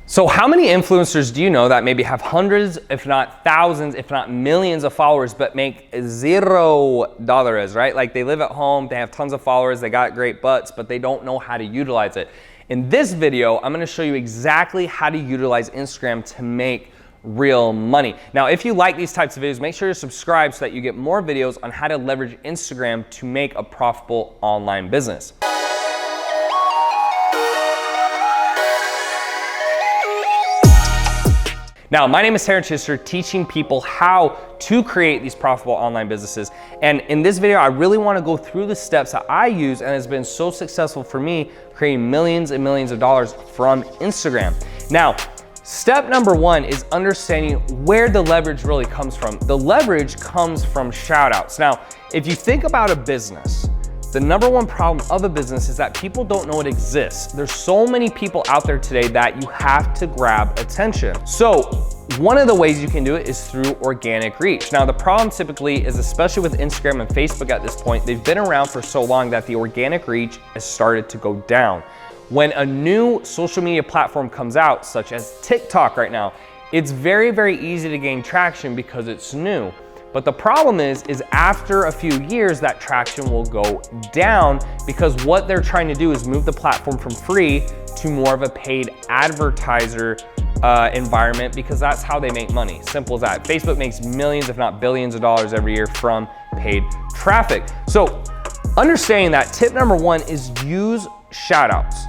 So how many influencers do you know that maybe have hundreds, if not thousands, if not millions of followers, but make $0, right? Like they live at home, they have tons of followers, they got great butts, but they don't know how to utilize it. In this video, I'm gonna show you exactly how to utilize Instagram to make real money. Now, if you like these types of videos, make sure to subscribe so that you get more videos on how to leverage Instagram to make a profitable online business. Now, my name is Terrence Chister, teaching people how to create these profitable online businesses. And in this video, I really wanna go through the steps that I use and has been so successful for me, creating millions and millions of dollars from Instagram. Now, step number one is understanding where the leverage really comes from. The leverage comes from shout outs. Now, if you think about a business, the number one problem of a business is that people don't know it exists. There's so many people out there today that you have to grab attention. So one of the ways you can do it is through organic reach. Now the problem typically is, especially with Instagram and Facebook at this point, they've been around for so long that the organic reach has started to go down. When a new social media platform comes out, such as TikTok right now, it's very, very easy to gain traction because it's new. But the problem is after a few years, that traction will go down because what they're trying to do is move the platform from free to more of a paid advertiser environment, because that's how they make money. Simple as that. Facebook makes millions, if not billions of dollars every year from paid traffic. So understanding that, tip number one is use shout outs.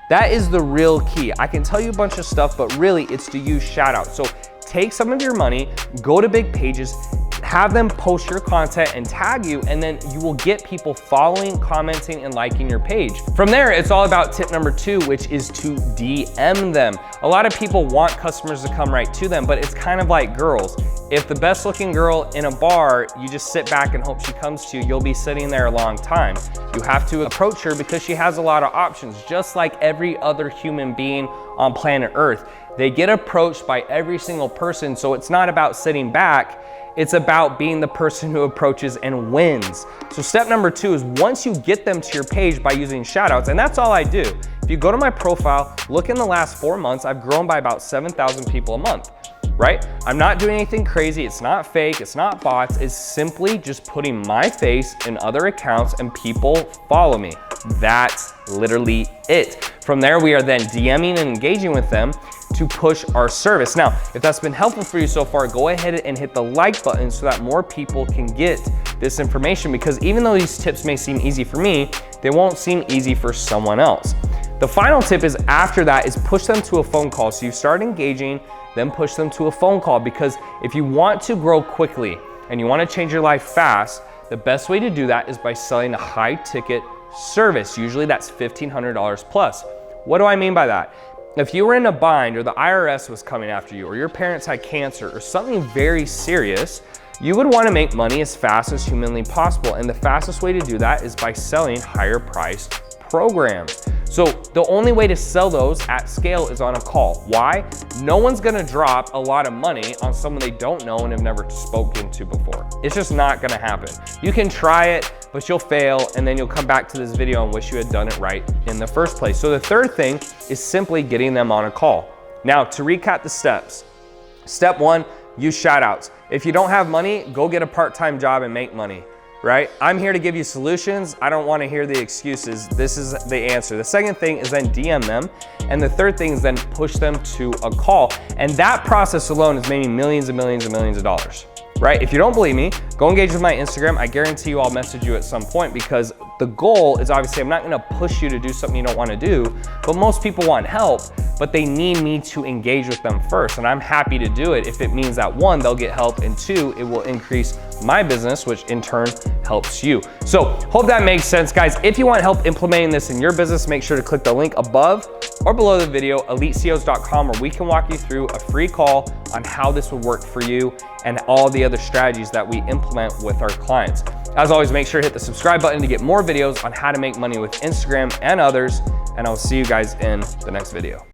That is the real key. I can tell you a bunch of stuff, but really it's to use shout outs. So take some of your money, go to big pages, have them post your content and tag you, and then you will get people following, commenting, and liking your page. From there, it's all about tip number two, which is to DM them. A lot of people want customers to come right to them, but it's kind of like girls. If the best looking girl in a bar, you just sit back and hope she comes to you, you'll be sitting there a long time. You have to approach her because she has a lot of options, just like every other human being on planet Earth. They get approached by every single person, so it's not about sitting back, it's about being the person who approaches and wins. So step number two is once you get them to your page by using shout outs, and that's all I do. If you go to my profile, look in the last 4 months, I've grown by about 7,000 people a month, right? I'm not doing anything crazy, it's not fake, it's not bots, it's simply just putting my face in other accounts and people follow me. That's literally it. From there, we are then DMing and engaging with them to push our service. Now, if that's been helpful for you so far, go ahead and hit the like button so that more people can get this information, because even though these tips may seem easy for me, they won't seem easy for someone else. The final tip is after that is push them to a phone call. So you start engaging, then push them to a phone call, because if you want to grow quickly and you want to change your life fast, the best way to do that is by selling a high ticket service. Usually that's $1,500 plus. What do I mean by that? If you were in a bind, or the IRS was coming after you, or your parents had cancer, or something very serious, you would want to make money as fast as humanly possible. And the fastest way to do that is by selling higher priced programs. So the only way to sell those at scale is on a call. Why? No one's gonna drop a lot of money on someone they don't know and have never spoken to before. It's just not gonna happen. You can try it, but you'll fail, and then you'll come back to this video and wish you had done it right in the first place. So the third thing is simply getting them on a call. Now, to recap the steps. Step one, use shout outs. If you don't have money, go get a part-time job and make money. Right? I'm here to give you solutions. I don't want to hear the excuses. This is the answer. The second thing is then DM them. And the third thing is then push them to a call. And that process alone is making millions and millions and millions of dollars. Right? If you don't believe me, go engage with my Instagram. I guarantee you I'll message you at some point, because the goal is obviously I'm not gonna push you to do something you don't wanna do, but most people want help, but they need me to engage with them first. And I'm happy to do it if it means that one, they'll get help, and two, it will increase my business, which in turn helps you. So hope that makes sense, guys. If you want help implementing this in your business, make sure to click the link above or below the video, EliteCEOs.com, where we can walk you through a free call on how this would work for you and all the other strategies that we implement with our clients. As always, make sure to hit the subscribe button to get more videos on how to make money with Instagram and others, and I'll see you guys in the next video.